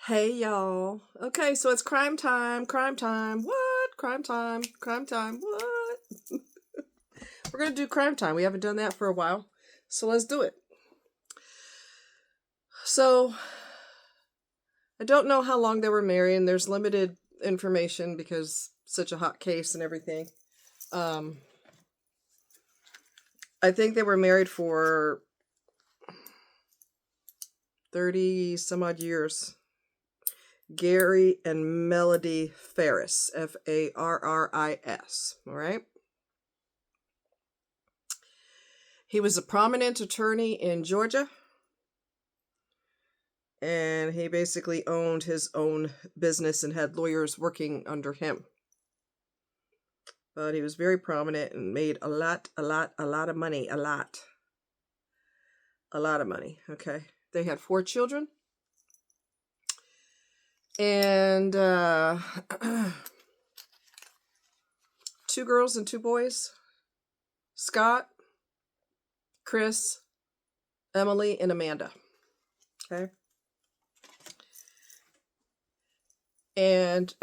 Hey y'all. Okay, so it's crime time. Crime time. What? Crime time. Crime time. What? We're going to do crime time. We haven't done that for a while. So let's do it. So I don't know how long they were married, and there's limited information because such a hot case and everything. I think they were married for 30 some odd years. Gary and Melody Farris, Farris. All right. He was a prominent attorney in Georgia, and he basically owned his own business and had lawyers working under him. But he was very prominent and made a lot of money, a lot of money. Okay. They had 4 children. And 2 girls and 2 boys. Scott, Chris, Emily, and Amanda. Okay. And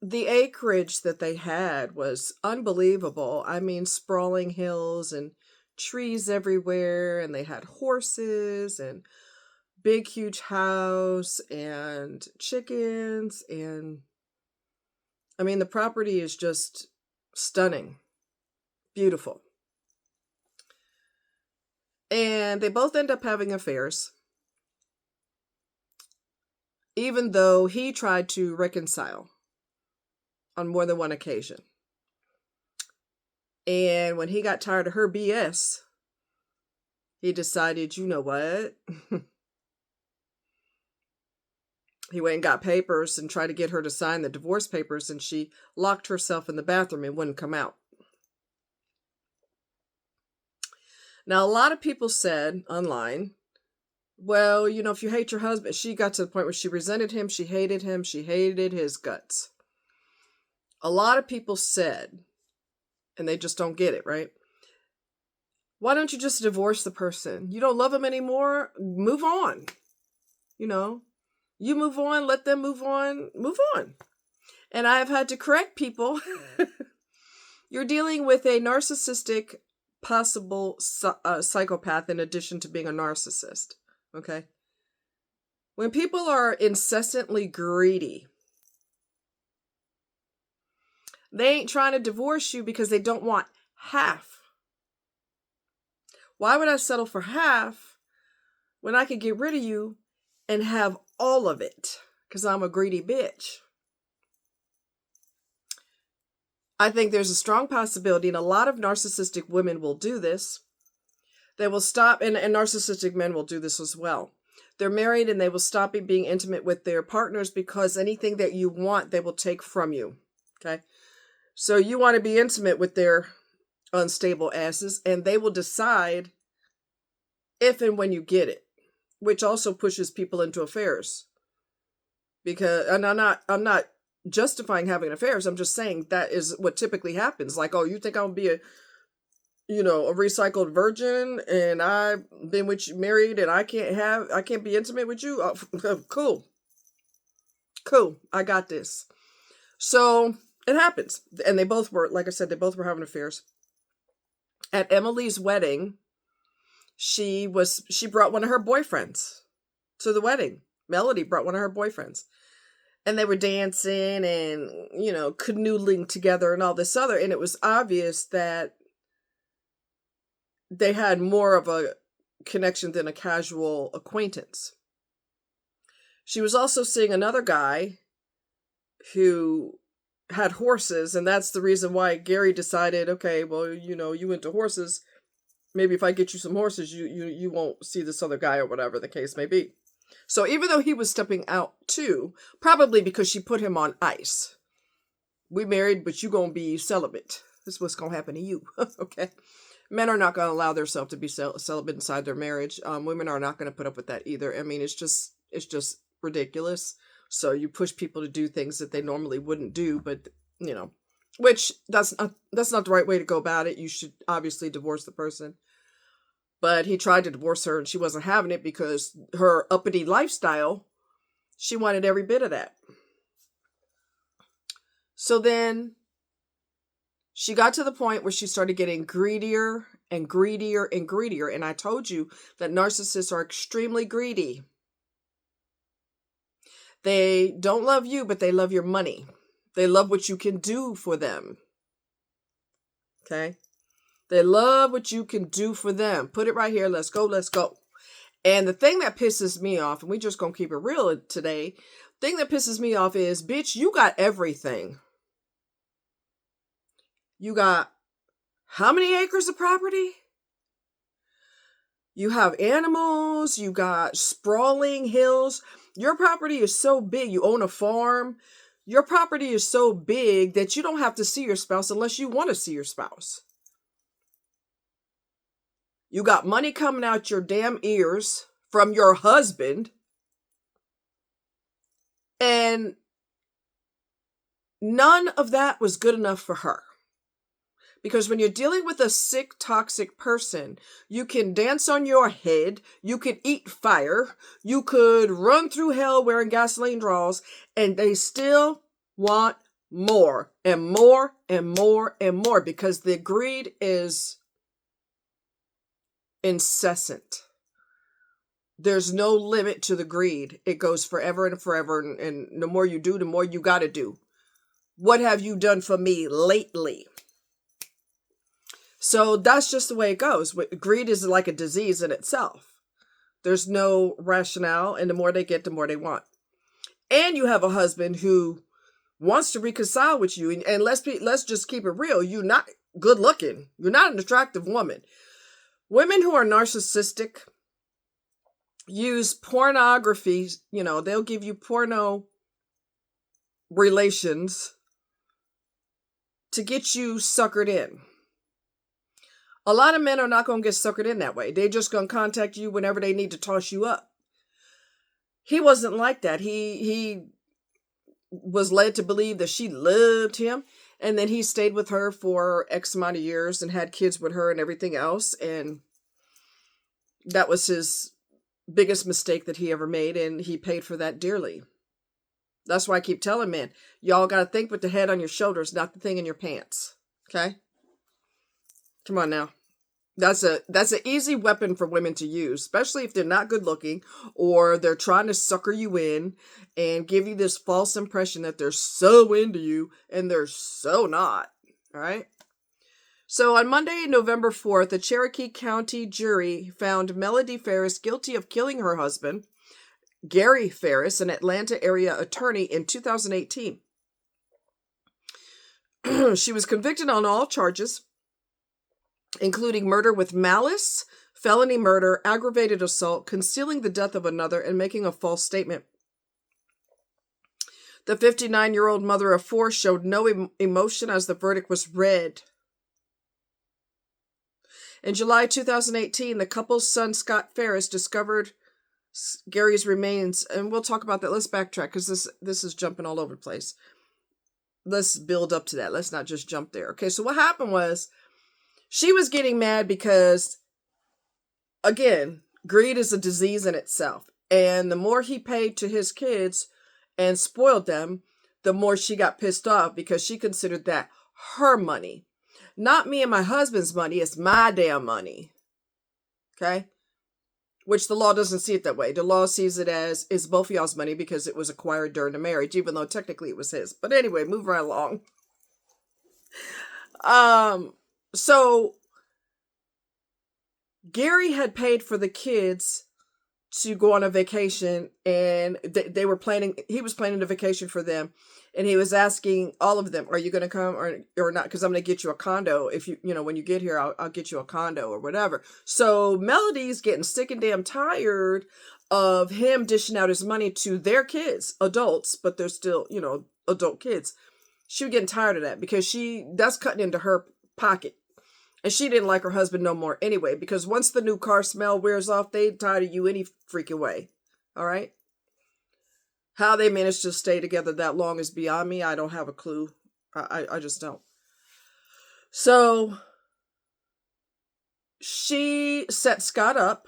the acreage that they had was unbelievable. I mean, sprawling hills and trees everywhere, and they had horses and big huge house and chickens, and I mean the property is just stunning, beautiful. And they both end up having affairs, even though he tried to reconcile on more than one occasion. And when he got tired of her BS, he decided, you know what? He went and got papers and tried to get her to sign the divorce papers, and she locked herself in the bathroom and wouldn't come out. Now, a lot of people said online, well, you know, if you hate your husband, she got to the point where she resented him, she hated his guts. A lot of people said, and they just don't get it, right? Why don't you just divorce the person? You don't love him anymore? Move on. You know? You move on, let them move on. And I've had to correct people. You're dealing with a narcissistic, possible psychopath in addition to being a narcissist. Okay? When people are incessantly greedy, they ain't trying to divorce you because they don't want half. Why would I settle for half when I could get rid of you and have all of it? Because I'm a greedy bitch. I think there's a strong possibility, and a lot of narcissistic women will do this. They will stop, and narcissistic men will do this as well. They're married and they will stop being intimate with their partners because anything that you want, they will take from you. Okay? So you want to be intimate with their unstable asses, and they will decide if and when you get it, which also pushes people into affairs. Because, and I'm not justifying having affairs. I'm just saying that is what typically happens. Like, oh, you think I'm gonna be a recycled virgin, and I've been with you married, and I can't be intimate with you? Oh, cool. I got this. So it happens. And they both were, like I said, they both were having affairs. At Emily's wedding, she brought one of her boyfriends to the wedding. Melody brought one of her boyfriends. And they were dancing and, canoodling together and all this other. And it was obvious that they had more of a connection than a casual acquaintance. She was also seeing another guy who had horses. And that's the reason why Gary decided, okay, well, you into horses. Maybe if I get you some horses, you won't see this other guy, or whatever the case may be. So even though he was stepping out too, probably because she put him on ice. We married, but you gonna be celibate. This is what's gonna happen to you. Okay. Men are not gonna allow themselves to be celibate inside their marriage. Women are not gonna put up with that either. I mean, it's just ridiculous. So you push people to do things that they normally wouldn't do, but which that's not the right way to go about it. You should obviously divorce the person. But he tried to divorce her, and she wasn't having it because her uppity lifestyle She wanted every bit of that. So then she got to the point where she started getting greedier and greedier and greedier. And I told you that narcissists are extremely greedy. They don't love you, but they love your money. They love what you can do for them. Okay? They love what you can do for them. Put it right here. Let's go. Let's go. And the thing that pisses me off, and we just gonna keep it real today, thing that pisses me off is, bitch, you got everything. You got how many acres of property? You have animals. You got sprawling hills. Your property is so big. You own a farm. Your property is so big that you don't have to see your spouse unless you want to see your spouse. You got money coming out your damn ears from your husband. And none of that was good enough for her. Because when you're dealing with a sick, toxic person, you can dance on your head, you could eat fire, you could run through hell wearing gasoline draws, and they still want more and more and more and more because the greed is incessant. There's no limit to the greed. It goes forever and forever, and the more you do, the more you got to do. What have you done for me lately? So that's just the way it goes. Greed is like a disease in itself. There's no rationale, and the more they get, the more they want. And you have a husband who wants to reconcile with you, and let's just keep it real. You're not good looking. You're not an attractive woman. Women who are narcissistic use pornography. They'll give you porno relations to get you suckered in. A lot of men are not going to get suckered in that way. They're just going to contact you whenever they need to toss you up. He wasn't like that. He was led to believe that she loved him. And then he stayed with her for X amount of years and had kids with her and everything else. And that was his biggest mistake that he ever made. And he paid for that dearly. That's why I keep telling men, y'all got to think with the head on your shoulders, not the thing in your pants. Okay? Come on now. That's an easy weapon for women to use, especially if they're not good looking or they're trying to sucker you in and give you this false impression that they're so into you and they're so not. All right. So on Monday, November 4th, the Cherokee County jury found Melody Farris guilty of killing her husband, Gary Farris, an Atlanta area attorney, in 2018. She was convicted on all charges, including murder with malice, felony murder, aggravated assault, concealing the death of another, and making a false statement. The 59-year-old mother of four showed no emotion as the verdict was read. In July 2018, the couple's son, Scott Farris, discovered Gary's remains, and we'll talk about that. Let's backtrack because this is jumping all over the place. Let's build up to that. Let's not just jump there. Okay, so what happened was, she was getting mad because, again, greed is a disease in itself. And the more he paid to his kids and spoiled them, the more she got pissed off because she considered that her money. Not me and my husband's money. It's my damn money. Okay? Which the law doesn't see it that way. The law sees it as it's both of y'all's money because it was acquired during the marriage, even though technically it was his. But anyway, move right along. So Gary had paid for the kids to go on a vacation, and he was planning a vacation for them, and he was asking all of them, are you going to come or not? Because I'm going to get you a condo. If when you get here, I'll get you a condo or whatever. So Melody's getting sick and damn tired of him dishing out his money to their kids, adults, but they're still, adult kids. She was getting tired of that because that's cutting into her pocket. And she didn't like her husband no more anyway, because once the new car smell wears off, they tired of you any freaking way. All right? How they managed to stay together that long is beyond me. I don't have a clue. I just don't. So she set Scott up,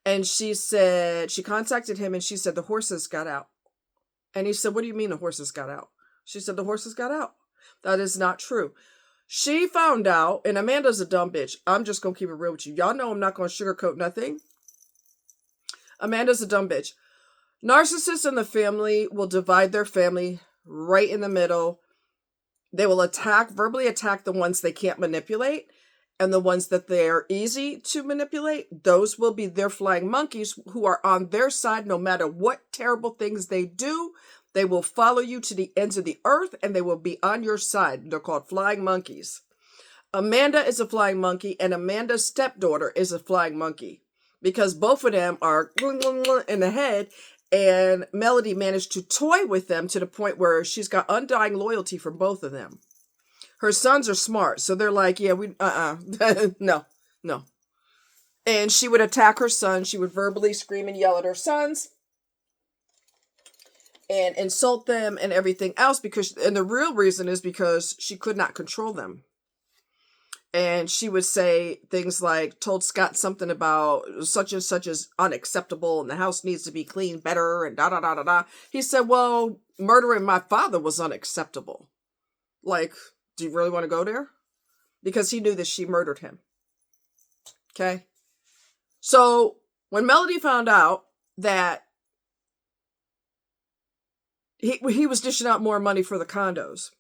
And she said, she contacted him and she said the horses got out. And he said, what do you mean the horses got out? She said, the horses got out. That is not true. She found out, and Amanda's a dumb bitch. I'm just going to keep it real with you. Y'all know I'm not going to sugarcoat nothing. Amanda's a dumb bitch. Narcissists in the family will divide their family right in the middle. They will verbally attack the ones they can't manipulate. And the ones that they're easy to manipulate, those will be their flying monkeys who are on their side no matter what terrible things they do. They will follow you to the ends of the earth and they will be on your side. They're called flying monkeys. Amanda is a flying monkey and Amanda's stepdaughter is a flying monkey because both of them are in the head, and Melody managed to toy with them to the point where she's got undying loyalty from both of them. Her sons are smart, so they're like, yeah, no. And she would attack her son. She would verbally scream and yell at her sons and insult them and everything else and the real reason is because she could not control them. And she would say things like, told Scott something about such and such is unacceptable and the house needs to be cleaned better and da-da-da-da-da. He said, well, murdering my father was unacceptable. Like, do you really want to go there? Because he knew that she murdered him. Okay? So, when Melody found out that he was dishing out more money for the condos,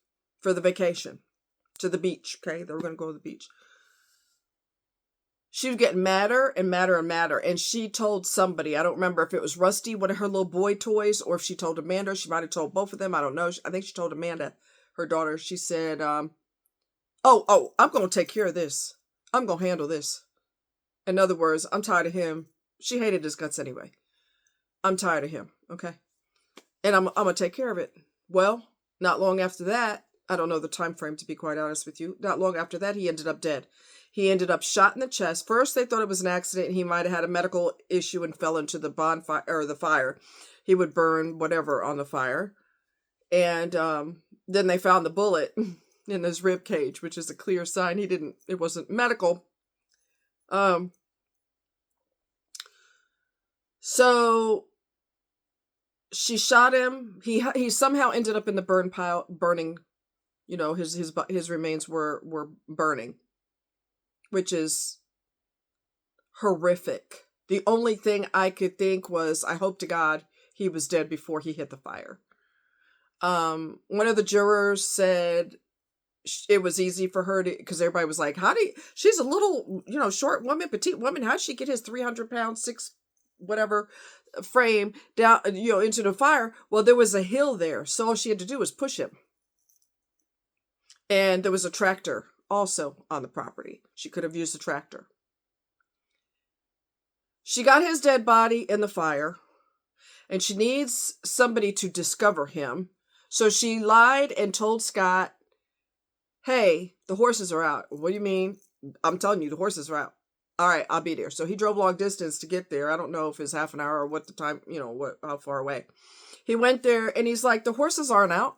for the vacation, to the beach, okay? They were going to go to the beach. She was getting madder and madder and madder. And she told somebody, I don't remember if it was Rusty, one of her little boy toys, or if she told Amanda. She might have told both of them. I don't know. I think she told Amanda, her daughter. She said, I'm going to take care of this. I'm going to handle this. In other words, I'm tired of him. She hated his guts anyway. I'm tired of him, okay? And I'm going to take care of it. Well, not long after that, I don't know the time frame to be quite honest with you. Not long after that, he ended up dead. He ended up shot in the chest. First, they thought it was an accident and he might have had a medical issue and fell into the bonfire or the fire. He would burn whatever on the fire. And then they found the bullet in his rib cage, which is a clear sign it wasn't medical. So she shot him. He somehow ended up in the burn pile, burning. You know, his remains were burning, which is horrific. The only thing I could think was, I hope to God he was dead before he hit the fire. One of the jurors said it was easy for her to, because everybody was like, she's a little, short woman, petite woman. How'd she get his 300-pound, 6 whatever frame down, into the fire? Well, there was a hill there. So all she had to do was push him. And there was a tractor also on the property. She could have used the tractor. She got his dead body in the fire, and she needs somebody to discover him. So she lied and told Scott, hey, the horses are out. What do you mean? I'm telling you, the horses are out. All right, I'll be there. So he drove long distance to get there. I don't know if it's half an hour or what the time, how far away. He went there and he's like, the horses aren't out.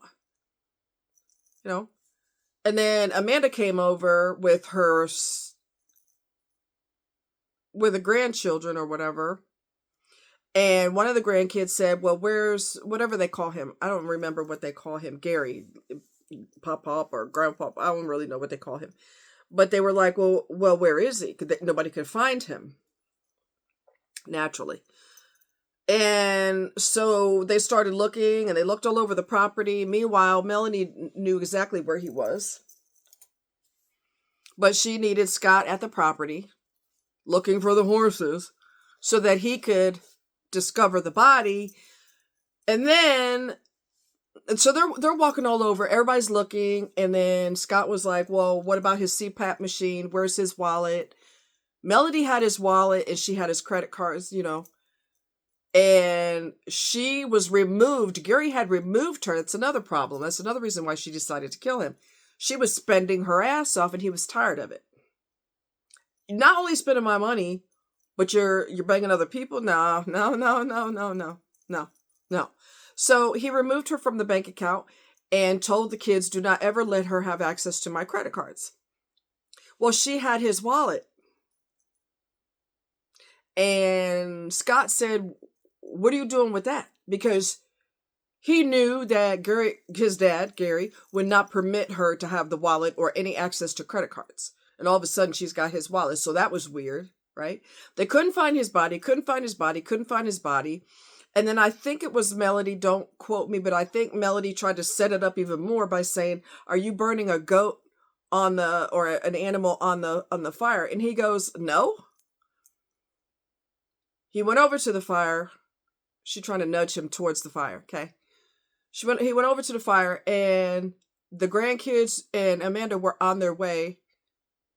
And then Amanda came over with the grandchildren or whatever. And one of the grandkids said, well, where's whatever they call him? I don't remember what they call him. Gary, Pop or Grandpa. I don't really know what they call him. But they were like, well, where is he? Nobody could find him. Naturally. And so they started looking and they looked all over the property. Meanwhile, Melanie knew exactly where he was. But she needed Scott at the property looking for the horses so that he could discover the body. And so they're walking all over. Everybody's looking. And then Scott was like, well, what about his CPAP machine? Where's his wallet? Melody had his wallet and she had his credit cards, And she was removed. Gary had removed her. That's another problem. That's another reason why she decided to kill him. She was spending her ass off and he was tired of it. Not only spending my money, but you're banging other people? No. So he removed her from the bank account and told the kids, do not ever let her have access to my credit cards. Well, she had his wallet. And Scott said, what are you doing with that? Because he knew that his dad, Gary, would not permit her to have the wallet or any access to credit cards. And all of a sudden, she's got his wallet. So that was weird, right? They couldn't find his body. And then I think it was Melody, don't quote me, but I think Melody tried to set it up even more by saying, are you burning a goat or an animal on the fire? And he goes, no. He went over to the fire. She trying to nudge him towards the fire, okay? He went over to the fire, and the grandkids and Amanda were on their way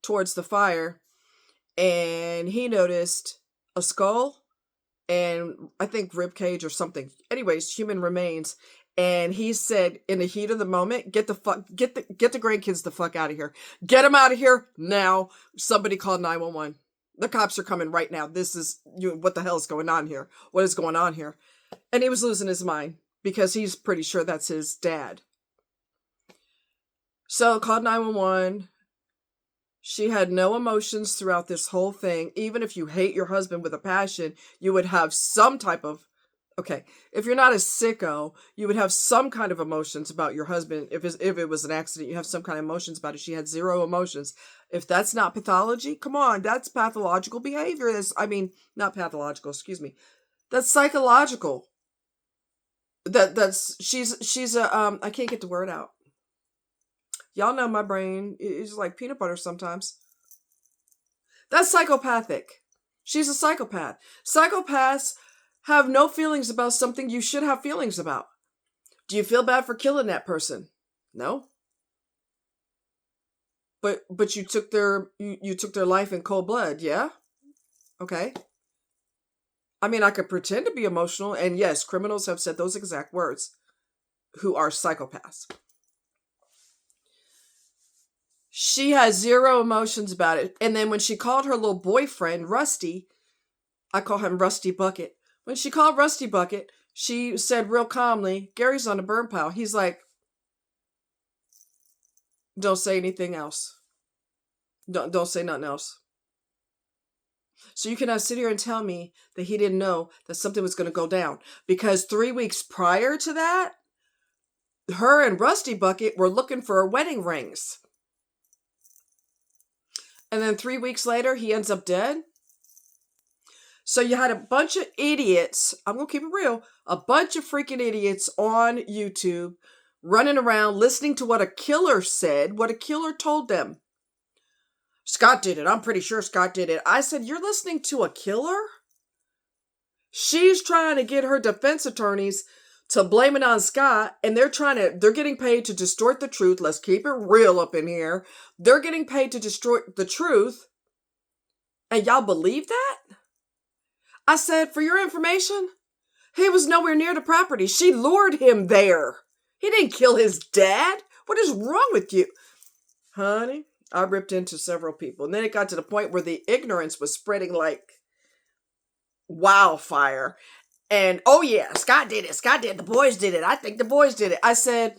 towards the fire, and he noticed a skull and I think rib cage or something. Anyways, human remains. And he said, in the heat of the moment, get the grandkids the fuck out of here. Get them out of here now. Somebody call 911. The cops are coming right now. What the hell is going on here? What is going on here? And he was losing his mind because he's pretty sure that's his dad. So called 911. She had no emotions throughout this whole thing. Even if you hate your husband with a passion, you would have some type of, okay, if you're not a sicko, you would have some kind of emotions about your husband. If it was an accident, you have some kind of emotions about it. She had zero emotions. If that's not pathology, come on, that's pathological behavior. Not pathological, excuse me. That's psychological. She's I can't get the word out. Y'all know my brain is like peanut butter sometimes. That's psychopathic. She's a psychopath. Psychopaths have no feelings about something you should have feelings about. Do you feel bad for killing that person? No. But you took their life in cold blood, yeah? Okay. I could pretend to be emotional, and yes, criminals have said those exact words who are psychopaths. She has zero emotions about it. And then when she called her little boyfriend, Rusty, I call him Rusty Bucket. When she called Rusty Bucket, she said real calmly, Gary's on the burn pile. He's like, don't say anything else. Don't say nothing else. So you cannot sit here and tell me that he didn't know that something was going to go down. Because 3 weeks prior to that, her and Rusty Bucket were looking for wedding rings. And then 3 weeks later, he ends up dead. So you had a bunch of idiots, I'm going to keep it real, a bunch of freaking idiots on YouTube running around listening to what a killer said, what a killer told them. Scott did it. I'm pretty sure Scott did it. I said, you're listening to a killer? She's trying to get her defense attorneys to blame it on Scott, and they're getting paid to distort the truth. Let's keep it real up in here. They're getting paid to distort the truth. And y'all believe that? I said, for your information, he was nowhere near the property. She lured him there. He didn't kill his dad. What is wrong with you? Honey, I ripped into several people. And then it got to the point where the ignorance was spreading like wildfire. And, oh yeah, Scott did it. Scott did it. The boys did it. I think the boys did it. I said,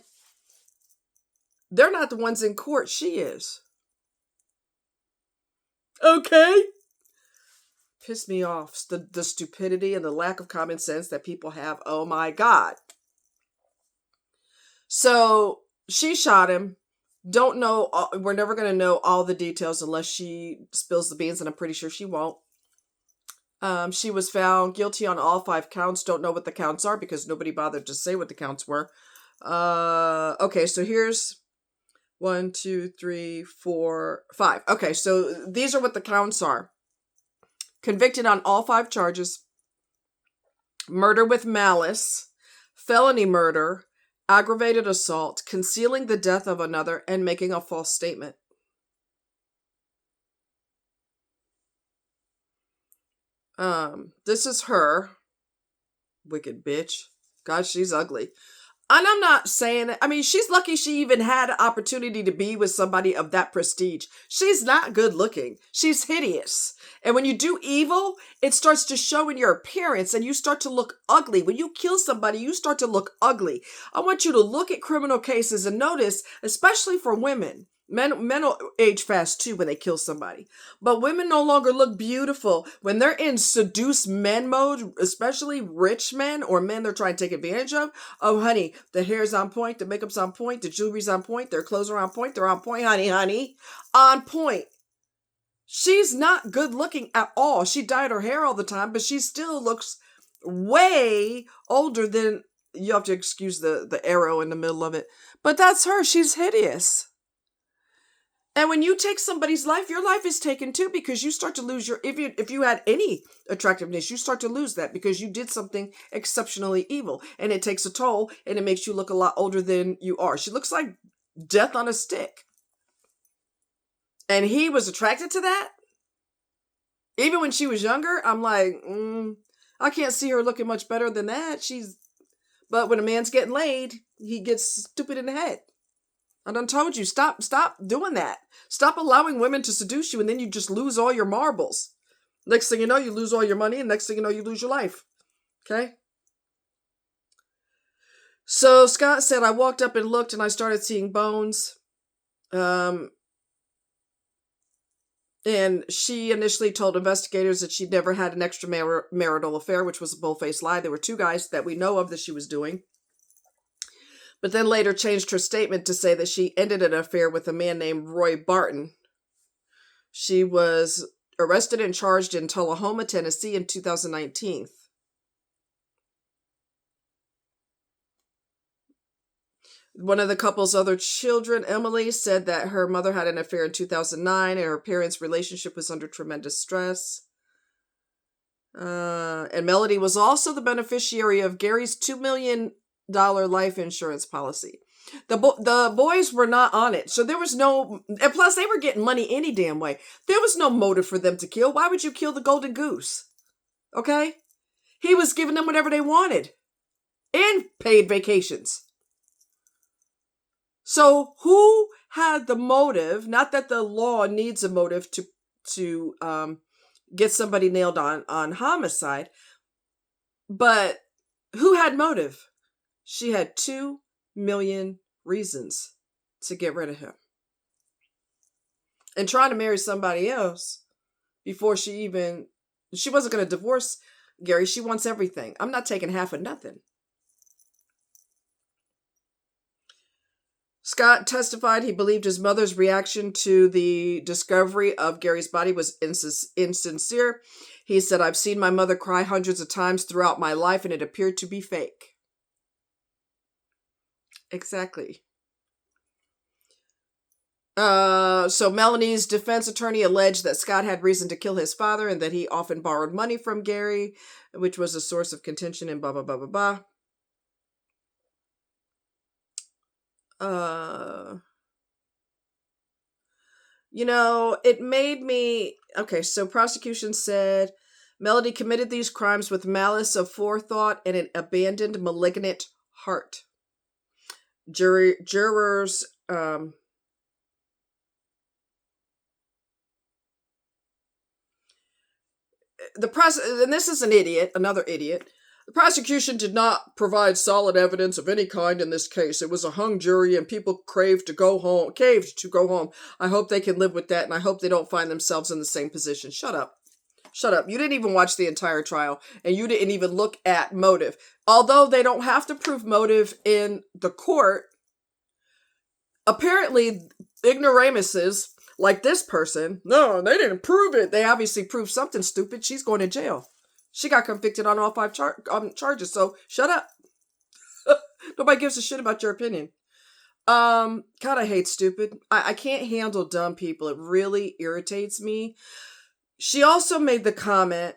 they're not the ones in court. She is. Okay. Pissed me off. The stupidity and the lack of common sense that people have. Oh my God. So she shot him. Don't know. We're never going to know all the details unless she spills the beans, and I'm pretty sure she won't. She was found guilty on all 5 counts. Don't know what the counts are because nobody bothered to say what the counts were. Okay, so here's 1, 2, 3, 4, 5. Okay, so these are what the counts are. Convicted on all 5 charges. Murder with malice, felony murder, aggravated assault, concealing the death of another, and making a false statement. This is her. Wicked bitch. God, she's ugly. And I'm not saying it. She's lucky she even had an opportunity to be with somebody of that prestige. She's not good looking. She's hideous. And when you do evil, it starts to show in your appearance and you start to look ugly. When you kill somebody, you start to look ugly. I want you to look at criminal cases and notice, especially for women, Men will age fast too when they kill somebody. But women no longer look beautiful when they're in seduce men mode, especially rich men or men they're trying to take advantage of. Oh, honey, the hair's on point, the makeup's on point, the jewelry's on point, their clothes are on point, they're on point, honey, on point. She's not good looking at all. She dyed her hair all the time, but she still looks way older than, you have to excuse the arrow in the middle of it. But that's her. She's hideous. And when you take somebody's life, your life is taken too, because you start to lose your, if you had any attractiveness, you start to lose that because you did something exceptionally evil, and it takes a toll, and it makes you look a lot older than you are. She looks like death on a stick. And he was attracted to that. Even when she was younger, I'm like, I can't see her looking much better than that. But when a man's getting laid, he gets stupid in the head. I done told you, stop doing that. Stop allowing women to seduce you, and then you just lose all your marbles. Next thing you know, you lose all your money, and next thing you know, you lose your life. Okay? So Scott said, I walked up and looked, and I started seeing bones. And she initially told investigators that she'd never had an extramarital affair, which was a bull-faced lie. There were 2 guys that we know of that she was doing. But then later changed her statement to say that she ended an affair with a man named Roy Barton. She was arrested and charged in Tullahoma, Tennessee in 2019. One of the couple's other children, Emily, said that her mother had an affair in 2009 and her parents' relationship was under tremendous stress. And Melody was also the beneficiary of Gary's $2 million life insurance policy. The boys were not on it. So there was no, and plus they were getting money any damn way. There was no motive for them to kill. Why would you kill the golden goose? Okay? He was giving them whatever they wanted. And paid vacations. So who had the motive? Not that the law needs a motive to get somebody nailed on homicide, but who had motive? She had 2 million reasons to get rid of him. And trying to marry somebody else before she wasn't going to divorce Gary. She wants everything. I'm not taking half of nothing. Scott testified he believed his mother's reaction to the discovery of Gary's body was insincere. He said, I've seen my mother cry hundreds of times throughout my life, and it appeared to be fake. Exactly. So Melanie's defense attorney alleged that Scott had reason to kill his father and that he often borrowed money from Gary, which was a source of contention and blah, blah, blah, blah, blah. It made me... Okay, so prosecution said Melody committed these crimes with malice of forethought and an abandoned malignant heart. Jurors... and this is another idiot. The prosecution did not provide solid evidence of any kind in this case. It was a hung jury and people caved to go home. I hope they can live with that, and I hope they don't find themselves in the same position. Shut up. You didn't even watch the entire trial, and you didn't even look at motive. Although they don't have to prove motive in the court, apparently ignoramuses like this person, no, they didn't prove it. They obviously proved something stupid. She's going to jail. She got convicted on all 5 charges, so shut up. Nobody gives a shit about your opinion. God, I hate stupid. I can't handle dumb people. It really irritates me. She also made the comment,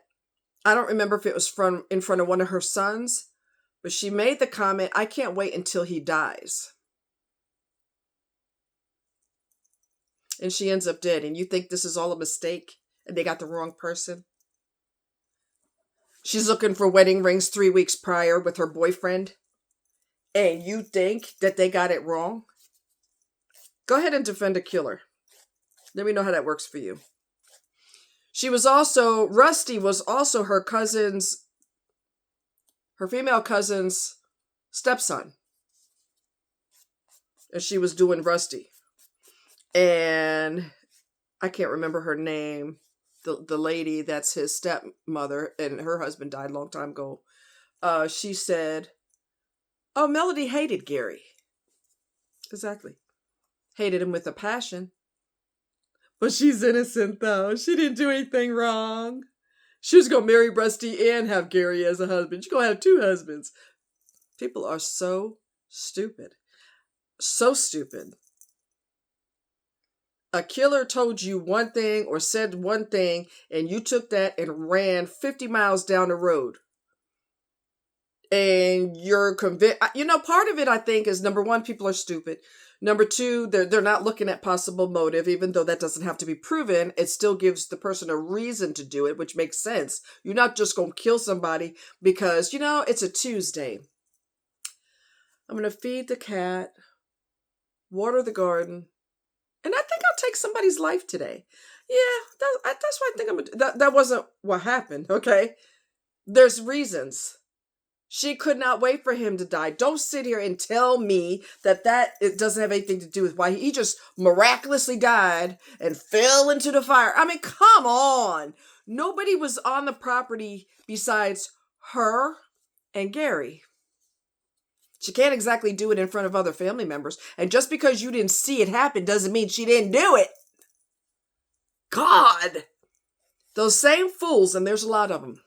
I don't remember if it was in front of one of her sons, but she made the comment, I can't wait until he dies. And she ends up dead. And you think this is all a mistake and they got the wrong person? She's looking for wedding rings 3 weeks prior with her boyfriend. And you think that they got it wrong? Go ahead and defend a killer. Let me know how that works for you. Rusty was also her female cousin's stepson. And she was doing Rusty. And I can't remember her name. The lady that's his stepmother, and her husband died a long time ago. She said, "Oh, Melody hated Gary." Exactly. Hated him with a passion. But she's innocent, though. She didn't do anything wrong. She was going to marry Rusty and have Gary as a husband. She's going to have two husbands. People are so stupid. So stupid. A killer told you one thing or said one thing, and you took that and ran 50 miles down the road. And you're convinced. Part of it, I think, is number one, people are stupid. Number two, they're not looking at possible motive, even though that doesn't have to be proven. It still gives the person a reason to do it, which makes sense. You're not just going to kill somebody because, it's a Tuesday. I'm going to feed the cat, water the garden, and I think I'll take somebody's life today. Yeah, that's what I think I'm going to do. That wasn't what happened, okay? There's reasons. She could not wait for him to die. Don't sit here and tell me that it doesn't have anything to do with why he just miraculously died and fell into the fire. I mean, come on. Nobody was on the property besides her and Gary. She can't exactly do it in front of other family members. And just because you didn't see it happen doesn't mean she didn't do it. God. Those same fools, and there's a lot of them.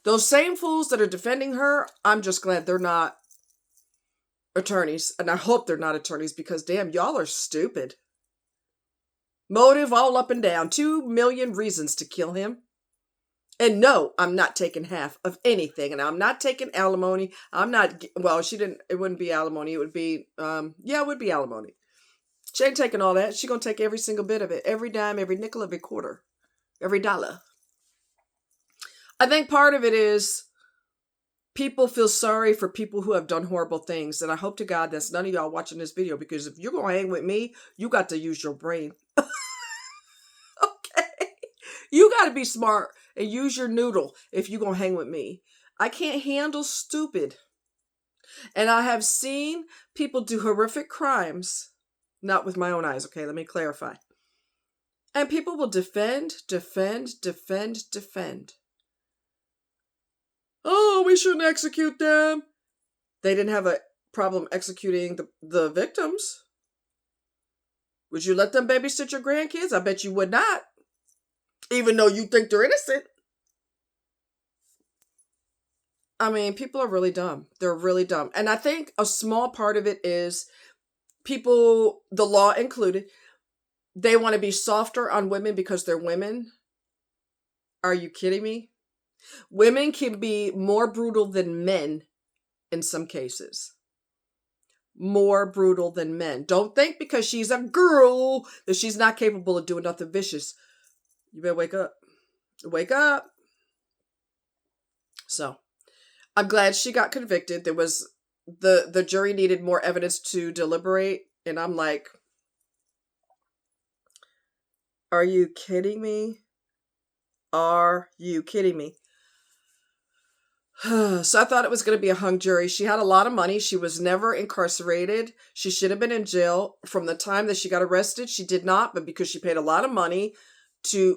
Those same fools that are defending her, I'm just glad they're not attorneys. And I hope they're not attorneys because, damn, y'all are stupid. Motive all up and down. 2 million reasons to kill him. And no, I'm not taking half of anything. And I'm not taking alimony. It wouldn't be alimony. It would be, it would be alimony. She ain't taking all that. She's going to take every single bit of it. Every dime, every nickel, every quarter. Every dollar. I think part of it is people feel sorry for people who have done horrible things. And I hope to God that's none of y'all watching this video, because if you're going to hang with me, you got to use your brain. Okay? You got to be smart and use your noodle if you're going to hang with me. I can't handle stupid. And I have seen people do horrific crimes, not with my own eyes, okay? Let me clarify. And people will defend. Oh, we shouldn't execute them. They didn't have a problem executing the victims. Would you let them babysit your grandkids? I bet you would not. Even though you think they're innocent. I mean, people are really dumb. They're really dumb. And I think a small part of it is people, the law included, they want to be softer on women because they're women. Are you kidding me? Women can be more brutal than men in some cases. More brutal than men. Don't think because she's a girl that she's not capable of doing nothing vicious. You better wake up. Wake up. So, I'm glad she got convicted. There was, the jury needed more evidence to deliberate. And I'm like, are you kidding me? Are you kidding me? So I thought it was going to be a hung jury. She had a lot of money. She was never incarcerated. She should have been in jail from the time that she got arrested. She did not, but because she paid a lot of money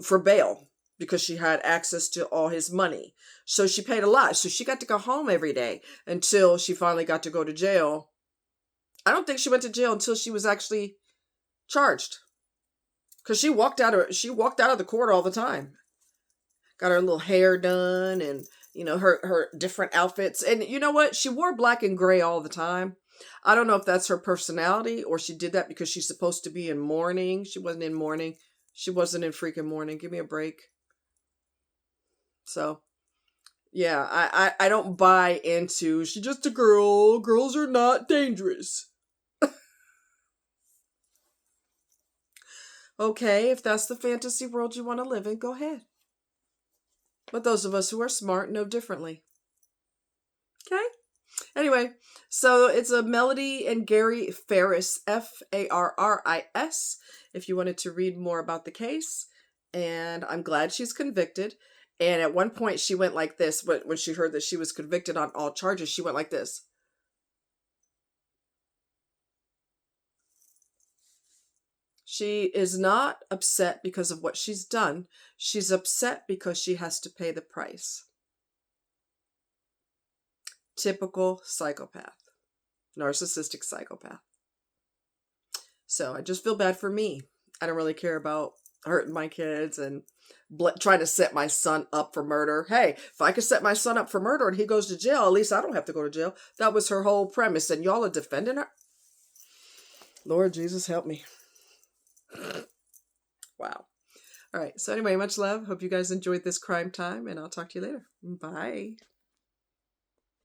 for bail, because she had access to all his money. So she paid a lot. So she got to go home every day until she finally got to go to jail. I don't think she went to jail until she was actually charged. Because she walked out of the court all the time. Got her little hair done and her different outfits. And you know what? She wore black and gray all the time. I don't know if that's her personality or she did that because she's supposed to be in mourning. She wasn't in mourning. She wasn't in freaking mourning. Give me a break. So, yeah, I don't buy into, she's just a girl. Girls are not dangerous. Okay, if that's the fantasy world you want to live in, go ahead. But those of us who are smart know differently. Okay? Anyway, so it's a Melody and Gary Farris, Farris, if you wanted to read more about the case. And I'm glad she's convicted. And at one point she went like this, when she heard that she was convicted on all charges, she went like this. She is not upset because of what she's done. She's upset because she has to pay the price. Typical psychopath. Narcissistic psychopath. So I just feel bad for me. I don't really care about hurting my kids and trying to set my son up for murder. Hey, if I could set my son up for murder and he goes to jail, at least I don't have to go to jail. That was her whole premise. And y'all are defending her? Lord Jesus, help me. Wow. All right. So anyway, much love. Hope you guys enjoyed this crime time, and I'll talk to you later. Bye.